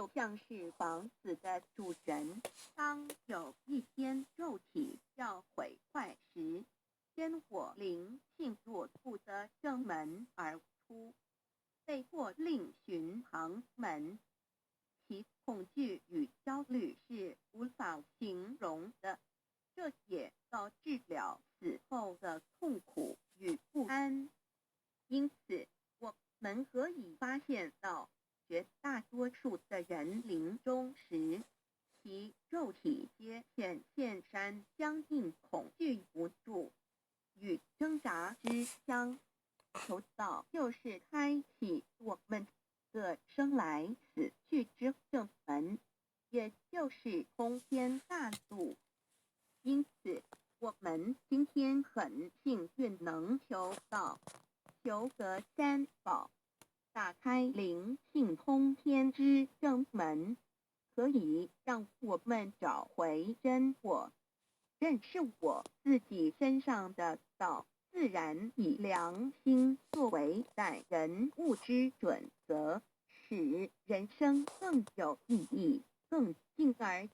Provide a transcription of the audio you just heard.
就像是房子的主人，当有一天肉体要毁坏时，先我灵性若兔的正门而出，被迫另寻旁门，其恐惧与焦虑是无法形容的，这也导致了死后的痛苦与不安。因此，我们可以发现到，绝大多数的人临终时，其肉体皆显现僵硬、恐惧无助与挣扎之相。求道就是开启我们的生来死去之正门，也就是通天大路。因此，我们今天很幸运能求道，求得三宝，打开灵性通天之正门，可以让我们找回真我，认识我自己身上的道，自然以良心作为待人物之准则，使人生更有意义，更进而